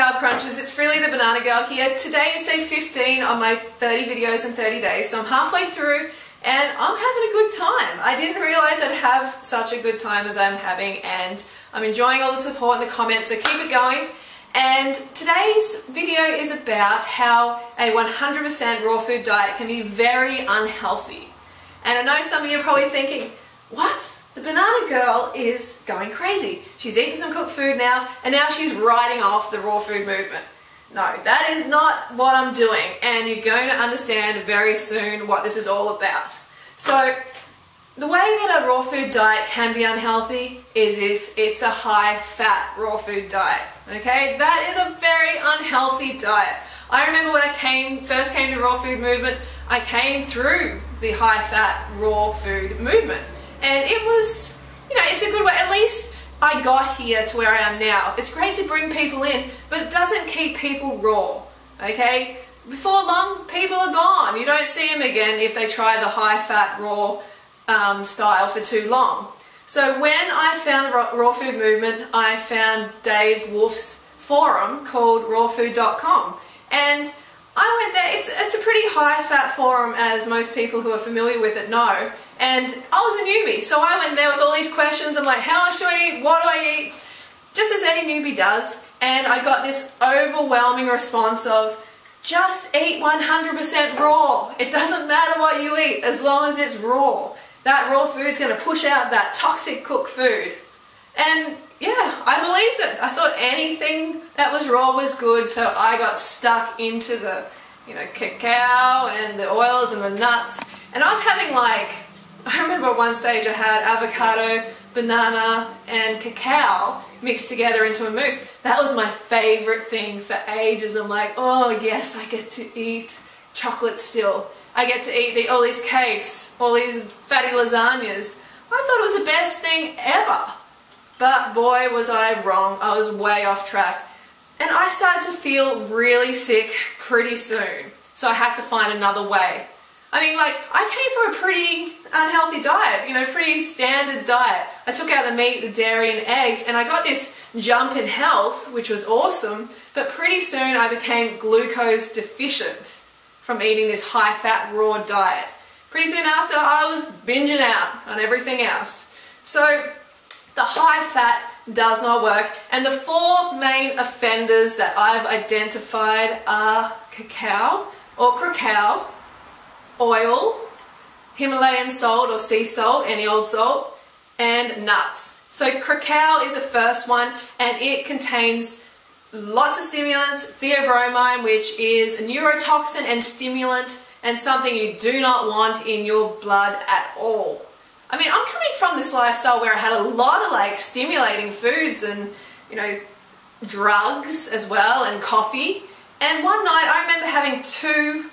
Carb Crunchers, it's Freely the Banana Girl here. Today is day 15 on my 30 videos in 30 days, so I'm halfway through and I'm having a good time. I didn't realise I'd have such a good time as I'm having, and I'm enjoying all the support in the comments, so keep it going. And today's video is about how a 100% raw food diet can be very unhealthy. And I know some of you are probably thinking, what? The Banana Girl is going crazy. She's eating some cooked food now, and now she's writing off the raw food movement. No, that is not what I'm doing, and you're going to understand very soon what this is all about. So, the way that a raw food diet can be unhealthy is if it's a high-fat raw food diet. Okay, that is a very unhealthy diet. I remember when I first came to raw food movement, I came through the high-fat raw food movement. And it was, you know, it's a good way. At least I got here to where I am now. It's great to bring people in, but it doesn't keep people raw, okay? Before long, people are gone. You don't see them again if they try the high-fat raw style for too long. So when I found the raw food movement, I found Dave Wolf's forum called rawfood.com. And I went there. It's a pretty high-fat forum, as most people who are familiar with it know. And I was a newbie, so I went there with all these questions. I'm like, how much do I eat? What do I eat? Just as any newbie does. And I got this overwhelming response of, just eat 100% raw. It doesn't matter what you eat as long as it's raw. That raw food's going to push out that toxic cooked food. And yeah, I believed it. I thought anything that was raw was good, so I got stuck into the, you know, cacao and the oils and the nuts. And I was having like, I remember at one stage I had avocado, banana and cacao mixed together into a mousse. That was my favourite thing for ages. I'm like, oh yes, I get to eat chocolate still. I get to eat all these cakes, all these fatty lasagnas. I thought it was the best thing ever. But boy, was I wrong. I was way off track. And I started to feel really sick pretty soon. So I had to find another way. I mean, like, I came from a pretty unhealthy diet, you know, pretty standard diet. I took out the meat, the dairy and eggs, and I got this jump in health, which was awesome, but pretty soon I became glucose deficient from eating this high-fat raw diet. Pretty soon after, I was binging out on everything else. So, the high-fat does not work, and the four main offenders that I've identified are cacao, or cracao, oil, Himalayan salt or sea salt, any old salt, and nuts. So cacao is the first one, and it contains lots of stimulants, theobromine, which is a neurotoxin and stimulant, and something you do not want in your blood at all. I mean, I'm coming from this lifestyle where I had a lot of like stimulating foods and, you know, drugs as well, and coffee. And one night I remember having 2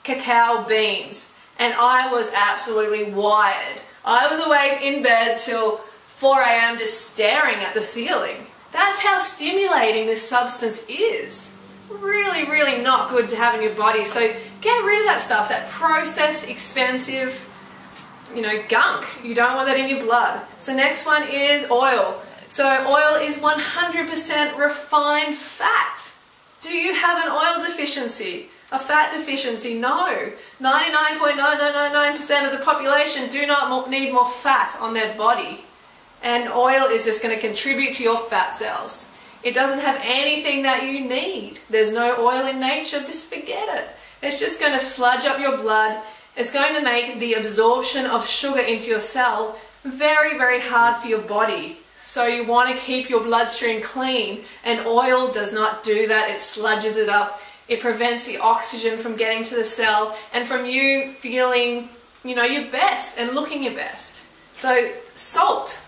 cacao beans, and I was absolutely wired. I was awake in bed till 4 AM just staring at the ceiling. That's how stimulating this substance is. Really, really not good to have in your body. So get rid of that stuff, that processed, expensive, you know, gunk. You don't want that in your blood. So next one is oil. So oil is 100% refined fat. Do you have an oil deficiency? A fat deficiency? No. 99.9999% of the population do not need more fat on their body. And oil is just going to contribute to your fat cells. It doesn't have anything that you need. There's no oil in nature, just forget it. It's just going to sludge up your blood. It's going to make the absorption of sugar into your cell very, very hard for your body. So you want to keep your bloodstream clean, and oil does not do that. It sludges it up. It prevents the oxygen from getting to the cell and from you feeling, you know, your best and looking your best. So salt.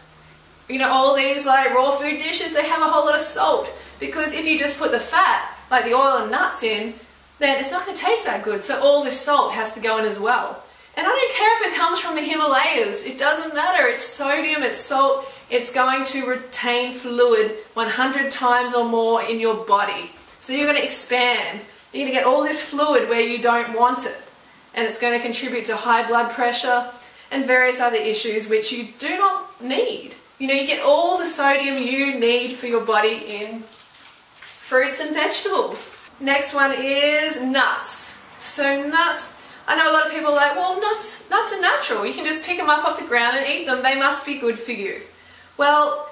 You know, all these like raw food dishes, they have a whole lot of salt, because if you just put the fat, like the oil and nuts in, then it's not going to taste that good. So all this salt has to go in as well. And I don't care if it comes from the Himalayas. It doesn't matter. It's sodium, it's salt. It's going to retain fluid 100 times or more in your body. So you're going to expand. You're going to get all this fluid where you don't want it. And it's going to contribute to high blood pressure and various other issues which you do not need. You know, you get all the sodium you need for your body in fruits and vegetables. Next one is nuts. So nuts, I know a lot of people are like, well, nuts are natural. You can just pick them up off the ground and eat them. They must be good for you. Well,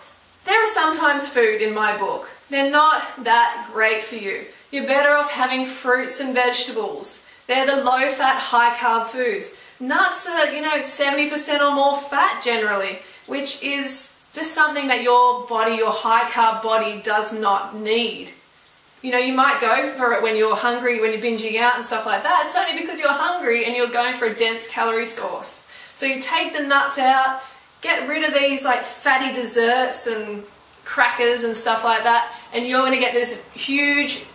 there are sometimes food in my book. They're not that great for you. You're better off having fruits and vegetables. They're the low-fat, high-carb foods. Nuts are, 70% or more fat generally, which is just something that your body, your high-carb body, does not need. You might go for it when you're hungry, when you're binging out and stuff like that. It's only because you're hungry and you're going for a dense calorie source. So you take the nuts out, get rid of these like fatty desserts and crackers and stuff like that, and you're going to get this huge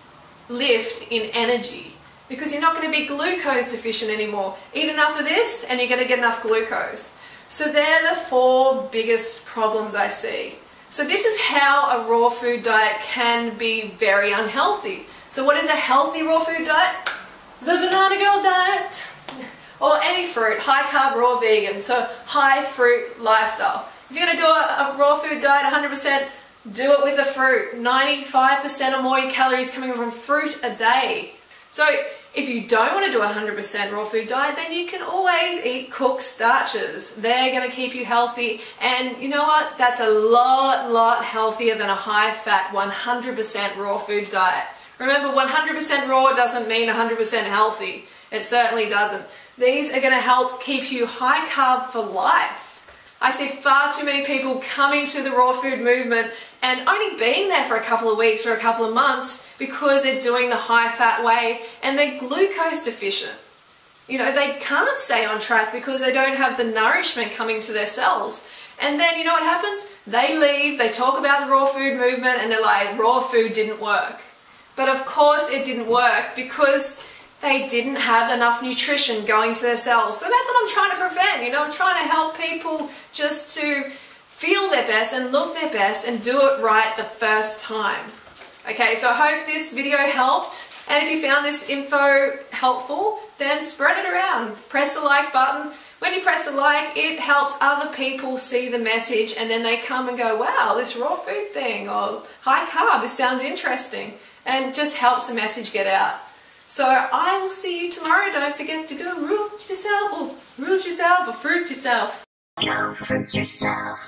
lift in energy because you're not going to be glucose deficient anymore. Eat enough of this and you're going to get enough glucose. So they're the 4 biggest problems I see. So this is how a raw food diet can be very unhealthy. So what is a healthy raw food diet? The Banana Girl diet. Or any fruit, high carb, raw, vegan. So high fruit lifestyle. If you're going to do a raw food diet 100%, do it with the fruit. 95% or more of your calories coming from fruit a day. So if you don't want to do a 100% raw food diet, then you can always eat cooked starches. They're going to keep you healthy, and you know what? That's a lot healthier than a high-fat 100% raw food diet. Remember, 100% raw doesn't mean 100% healthy. It certainly doesn't. These are going to help keep you high carb for life. I see far too many people coming to the raw food movement and only being there for a couple of weeks or a couple of months because they're doing the high fat way and they're glucose deficient. They can't stay on track because they don't have the nourishment coming to their cells. And then you know what happens? They leave, they talk about the raw food movement and they're like, raw food didn't work. But of course it didn't work because they didn't have enough nutrition going to their cells. So that's what I'm trying to prevent. I'm trying to help people just to feel their best and look their best and do it right the first time. Okay, so I hope this video helped. And if you found this info helpful, then spread it around. Press the like button. When you press the like, it helps other people see the message and then they come and go, wow, this raw food thing or high carb, this sounds interesting. And just helps the message get out. So I will see you tomorrow. Don't forget to go root yourself or fruit yourself. Go fruit yourself.